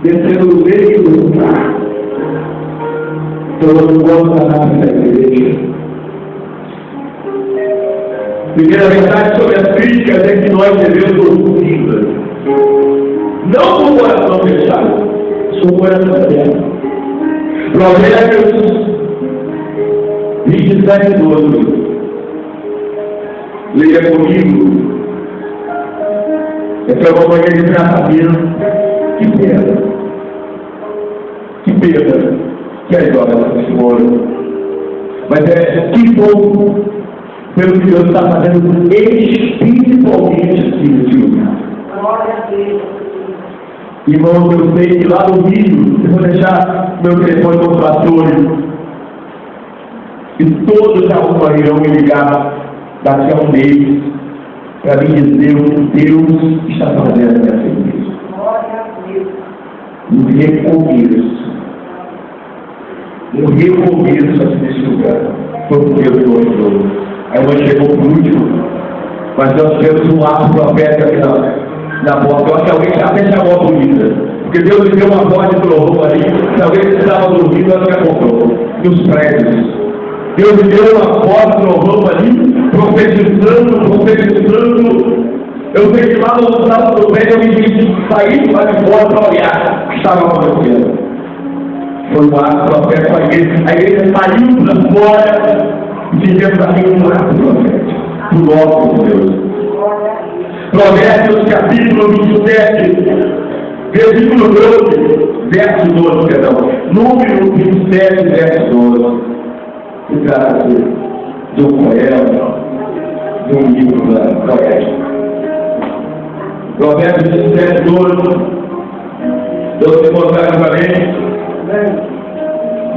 S1: descendo no meio do altar, tomando conta da nossa igreja. Primeira verdade sobre as críticas é que nós devemos ouvi-las. Não com o coração fechado, com o coração aberto. Provérbios 27:12. Leia comigo. Essa é uma manhã de tratamento. Que pena. Que pena. Que a história do Senhor. Mas que bom, pelo que Deus está fazendo, espiritualmente aqui nesse lugar. Irmãos, eu sei que lá no Rio, eu vou deixar meu telefone com os pastores, e todos irão me ligar daqui a um mês para me dizer o que Deus está fazendo nessa igreja. Um recomeço. Um recomeço aqui nesse lugar. Foi porque eu estou ajudando. A irmã chegou por último, mas nós tivemos um ato profético aqui na porta. Eu acho que alguém até chamou a polícia, porque Deus me deu uma voz de trovão ali. Se alguém estava dormindo, ela me acompanhou nos prédios. Deus me deu uma voz de trovão ali, profetizando. Eu sei que lá no outro lado do prédio eu me disse, saí para fora para olhar o que estava acontecendo. Foi um ato profético a igreja saiu para fora e fizemos aqui um ato profético do nosso Deus. Provérbios capítulo 27, versículo 12, verso 12, perdão. Número 27, verso 12. Se trata de um poema, de um livro poético. Provérbios 27, 12. Deus te mostrar para mim.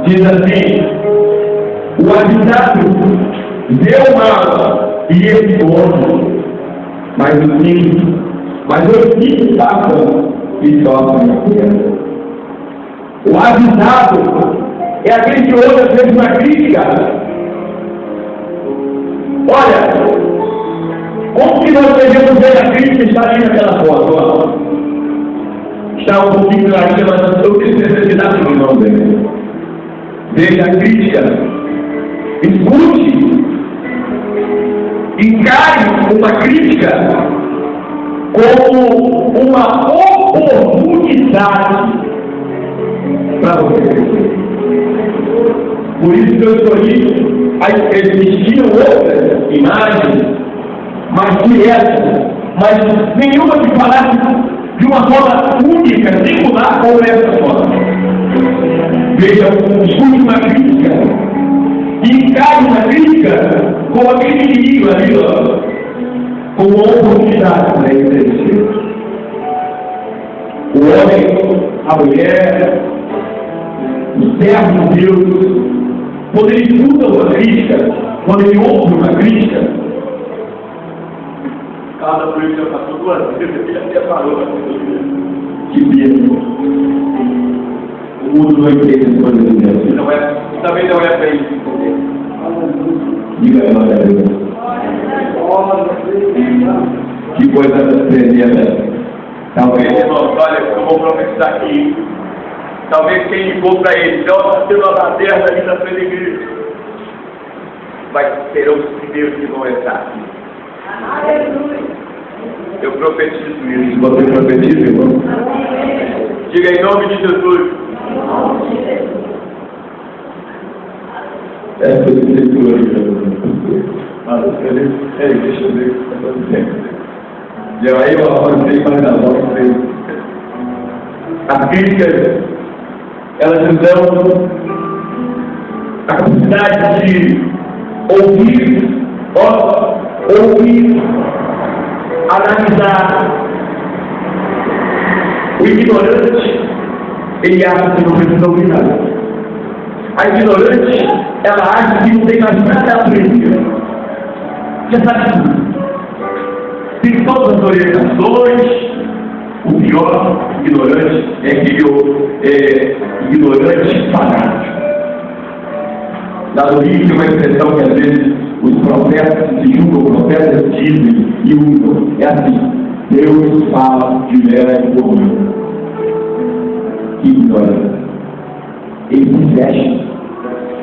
S1: Diz assim: o habitável vê o mal e esconde, mas os filhos passam e sofrem a perda. O avisado é aquele que ouve às vezes uma crítica. Olha, como que nós devemos ver a crítica está ali naquela foto? Ó. Está um pouquinho lá, mas eu tenho necessidade de não ver. Veja a crítica. Escute. Encare uma crítica como uma oportunidade para você crescer. Por isso que eu escolhi, existiam outras imagens mais diretas, mas nenhuma que falasse de uma forma única, singular, como essa forma. Veja, escute uma crítica. E encare uma crítica como aquele inimigo ali, ó, como uma oportunidade para ele crescer. O homem, a mulher, o servo de Deus, quando ele escuta uma crítica, quando ele ouve uma crítica, cada polícia passou 2 vezes, ele até parou. Que medo. O mundo não entende as coisas de Deus. Também não é para ele entender. Diga a glória a Deus. Que coisa tremenda. Talvez, irmãos, olha, eu vou profetizar aqui. Talvez quem ligou para ele, então está tendo uma baderna ali na frente da igreja, vai ser os primeiros que vão entrar aqui. Eu profetizo isso. Você profetiza, irmão? Diga em nome de Jesus. Essa escritura aqui. Deixa eu ver o que está acontecendo. E aí eu avancei mais na volta dele. As críticas, elas nos dão a capacidade de ouvir, analisar. O ignorante, ele acha que não precisa ouvir nada. A ignorante, ela acha que não tem mais nada a aprender. Já sabe tudo. Tem todas as orientações. O pior ignorante é aquele ignorante fanático. Lá no livro tem uma expressão que às vezes os profetas se julgam, profetas dizem e usam. É assim: Deus fala de mulher por mim. Que ignorância. Ele se fecha.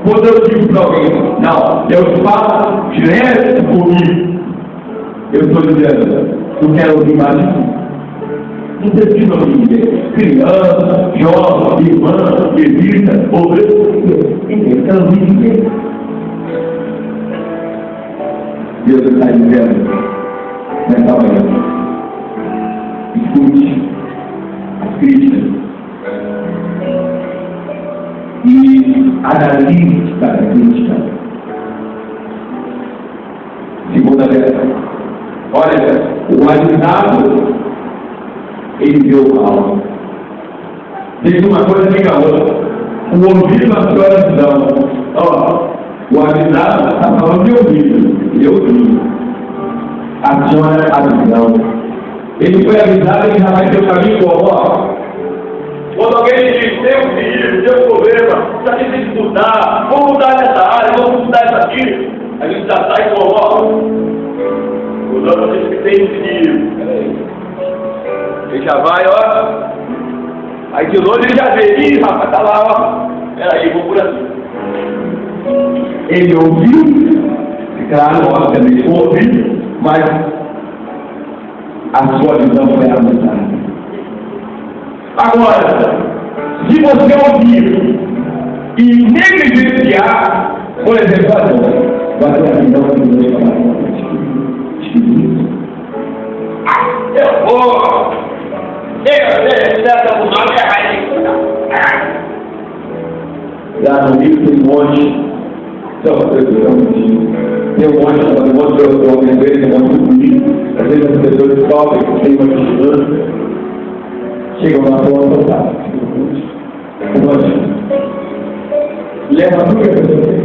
S1: Quando eu digo para alguém, não, Deus fala direto comigo, eu estou dizendo, não quero ouvir mais isso. Não precisa ouvir ninguém. Criança, jovem, irmã, levita, obreiro, ninguém quer ouvir ninguém. Deus está dizendo nessa manhã, escute as críticas e analise cada crítica. Segunda versão. Olha, o avisado, ele vê o mal. Diz uma coisa, fica outra. O ouvido na sua visão. Ó, o avisado está falando de ouvido. Eu ouvi. Aciona a visão.
S2: Ele foi avisado, ele já vai ter o caminho correto. Quando alguém diz, tem um filho, tem um problema, já tem que estudar, vamos mudar nessa área, vamos mudar essa aqui, a gente já sai e coloca. Os outros dizem que tem um filho. Ele já vai, ó. Aí de longe ele já vê, ih, rapaz, tá lá, ó. Peraí, vou por aqui. Ele ouviu, claro, obviamente ouviu, mas a sua visão foi avançada. Agora, se você ouvir e negligenciar, por exemplo, vai ter a visão que Deus fala. Eu vou. Já no livro tem um monte. Tem um monte de organizações, tem um monte de políticos. Às vezes as pessoas sofrem, tem uma vigilância. Chegam lá para o passado. Leva tudo que a pessoa tem.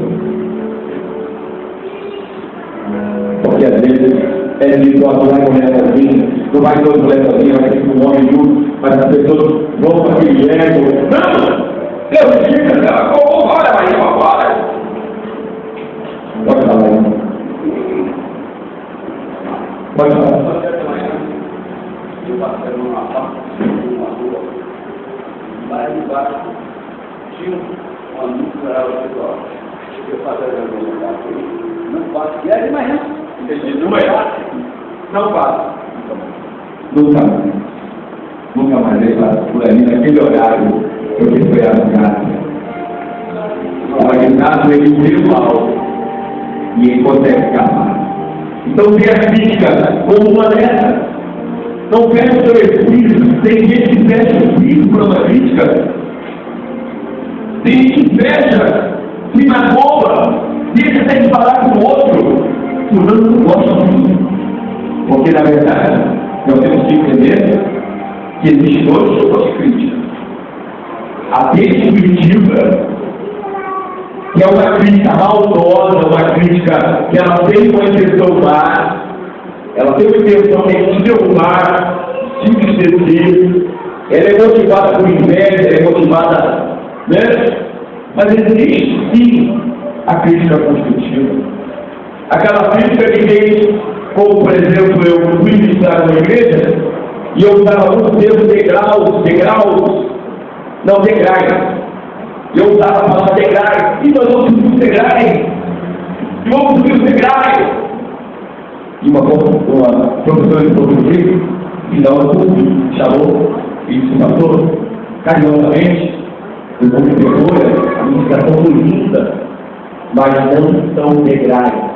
S2: Porque às vezes é espiritual, não vai correr sozinho, não vai todo mulher sozinho, vai ser um homem junto, mas as pessoas vão para aquele ego. Não! Deus diga, olha aí, papai. Pode falar aí. Pode falar. Eu passei numa parte, numa rua, lá embaixo, tinha uma música que era pessoal. Eu fazia não passa. E aí de manhã? De manhã? Não passa. Nunca mais. Nunca mais ele passa por ali, naquele horário, porque foi avisado. O avisado ele viu mal e ele consegue escapar. Então tem a crítica como uma dessas. Não fecha o seu espírito. Tem gente que fecha o espírito por uma crítica. Tem gente que fecha, se magoa, deixa até de falar com o outro. Fulano não gosta disso. Porque na verdade, nós temos que entender que existem dois tipos de crítica. A destrutiva, que é uma crítica maldosa, uma crítica que ela tem uma intenção má, ela tem uma intenção de te derrubar, te entristecer, ela é motivada por inveja, ela é motivada, né? Mas existe sim a crítica construtiva. Aquela crítica que vem, como por exemplo, eu fui ministrar numa igreja e eu usava muito tempo degraus, eu usava a palavra degraus, e nós vamos subir os degraus, e vamos subir os degraus. E uma professora de português, final chamou e se passou carinhosamente, o povo pegou, a música tão linda, mas não tão degraus.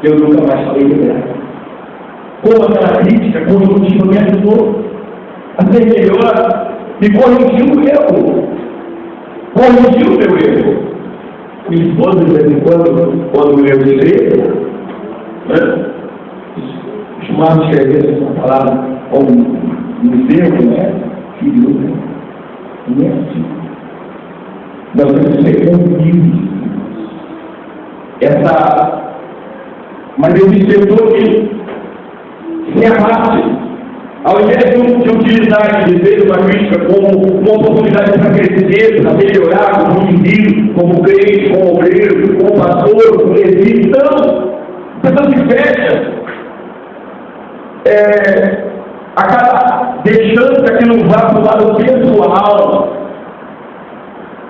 S2: Eu nunca mais falei degraus. Como aquela crítica construtiva me ajudou a ser melhor, me corrigiu o erro. Corrigiu o meu erro. Minha esposa, de vez em quando eu escrevo, né? Costumava escrever essa palavra como um erro, né? Filho, né? Não é assim. Nós temos que ser humildes. Mas existe pessoas que se abatem. Ao invés de utilizar e dizer uma crítica como uma oportunidade para crescer, para melhorar como indivíduo, como crente, como obreiro, como pastor, como presídio, então, a pessoa se fecha, acaba deixando que aquilo vá para o lado pessoal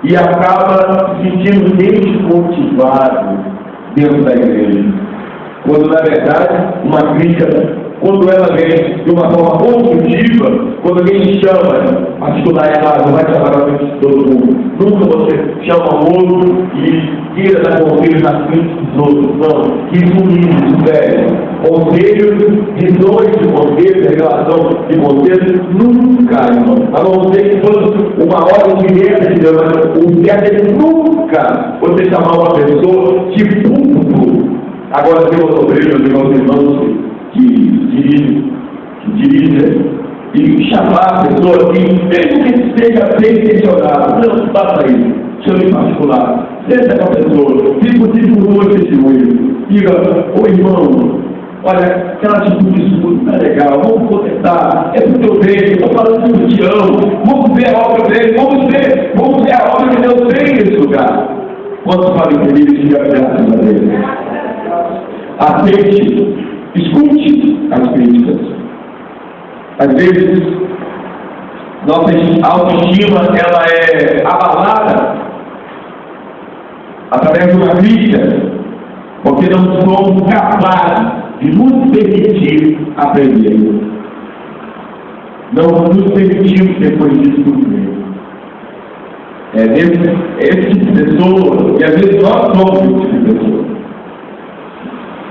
S2: e acaba se sentindo desmotivado dentro da igreja. Quando, na verdade, uma crítica, quando ela vem de uma forma construtiva, quando alguém chama a estudar ela, não vai chamar a frente de todo mundo. Nunca você chama o outro e tira da conselho na frente dos outros. Não, que isso unido, velho. Conselho, visões de conselho, revelação de conselho, nunca, irmão. A não ser que fosse uma ordem direta de Deus, o certo é nunca você chamar uma pessoa de público. Agora tem os obreiros, meus irmãos, que dirigem, e chamar a pessoa assim, mesmo que seja bem intencionado, não faça isso, chame em particular, seja com a pessoa, se possível, no testemunho, diga, ô irmão, olha, aquela atitude sua não é legal, vamos protestar, é pro teu bem, eu estou falando que eu te amo, vamos ver a obra dele, vamos ver a obra que Deus tem nesse lugar. Quantos podem felizes e graças a Deus? Aceite, escute as críticas. Às vezes, nossa autoestima ela é abalada através de uma crítica, porque não somos capazes de nos permitir aprender. Não nos permitimos depois disso tudo. Esse tipo de pessoa, e às vezes nós somos esse tipo de pessoa.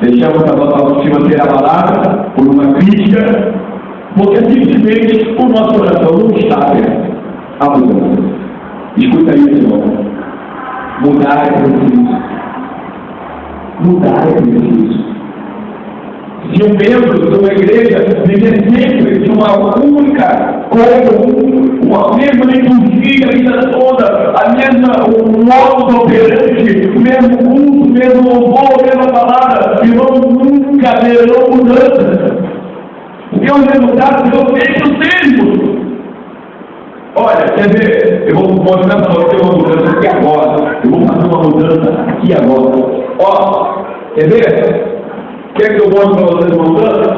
S2: Deixamos a nossa autoestima ser abalada por uma crítica, porque simplesmente o nosso coração não está aberto à mudança. Escuta isso, irmão. Mudar é preciso. Mudar é preciso. Se um membro de uma igreja viver sempre de uma única como uma mesma liturgia a vida toda, o modo operante, o mesmo culto, o mesmo louvor, a mesma palavra, irmão, nunca verão mudança. Porque os resultados são sempre os mesmos. Olha, quer ver, eu vou mostrar para você uma mudança aqui agora. Eu vou fazer uma mudança aqui agora. Ó, quer ver? Quer que eu mostre para vocês uma mudança?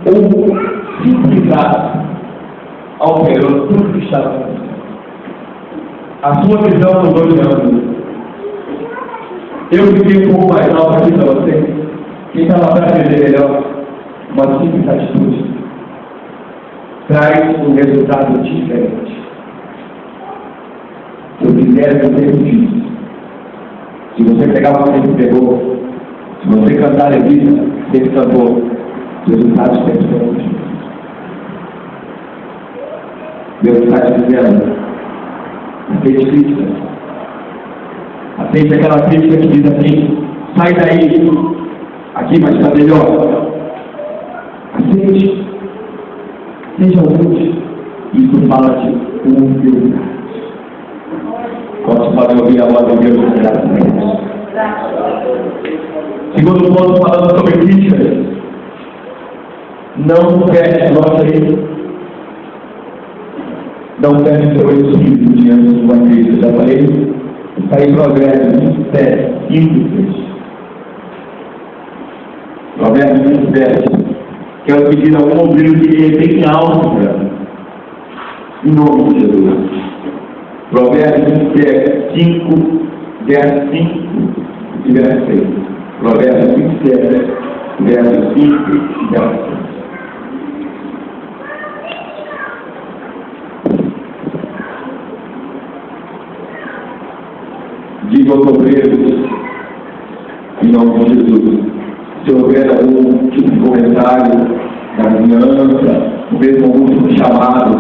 S2: O simples ato alterou tudo que estava acontecendo. A sua visão mudou de ângulo. Eu fiquei um pouco mais alto aqui para você. Quem estava para aprender melhor, uma simples atitude traz um resultado diferente. Eu quero que você diz. Se você pegar o que você pegou, se você cantar a vida, você cantou, os resultados serão diferentes. Deus está te dizendo, aceite crítica. Aceite aquela crítica que diz assim, sai daí, aqui vai estar melhor. Aceite. Seja humilde. Isso fala de humildade. Quantos podem ouvir a voz de Deus? Segundo ponto, falando sobre críticas. Não feche nossa aí. Não feche seu espírito diante de uma crítica. Já falei? Está em Provérbios 27, 5 e 6. Provérbios 27. Quero pedir a algum ouvido que ele bem alto para mim. Em nome de Jesus. Provérbios 27, 5, verso 5 e verso 6. Provérbios 27, verso 5 e verso 6. Diga aos obreiros, em nome de Jesus, se houver algum tipo de comentário na vizinhança, ou mesmo algum tipo de chamado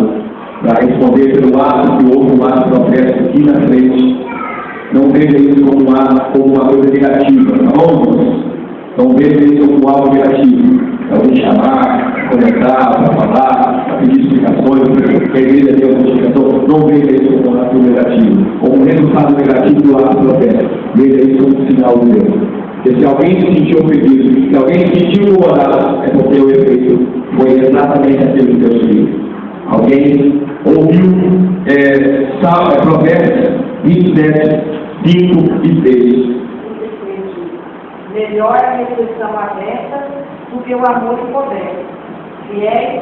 S2: para responder pelo ato que houve um ato processo aqui na frente, não veja isso como uma coisa negativa, tá bom? Não veja isso como algo negativo. Alguém chamar, comentar, para falar, para pedir explicações, para a igreja ter uma explicação, não veja isso como um ato negativo, como um resultado negativo do ato processo. Veja isso como um sinal de Deus. Porque se alguém se sentiu ofendido, se alguém se sentiu incomodado, é porque o efeito foi exatamente aquilo que Deus queria. Alguém ouviu Provérbios 27, 5 e 6.
S3: Melhor a reflexão aberta do que o amor encoberto. Fiéis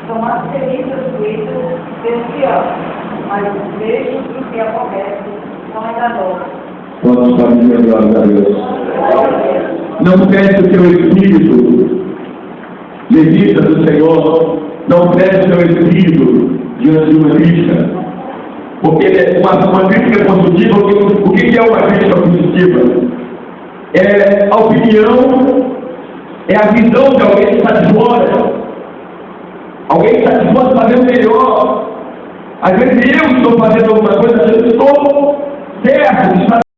S3: são as ferida feitas pelo que ama, mas os beijos do que aborrece são enganosos.
S2: Quantos famílias, glória a Deus. Não feche o seu espírito, levita do Senhor, não feche o seu espírito diante de uma crítica. Porque uma crítica construtiva, o que é uma crítica construtiva? É a opinião, é a visão de alguém que está de fora. Alguém que está de fora fazendo melhor. Às vezes eu estou fazendo alguma coisa, eu estou certo,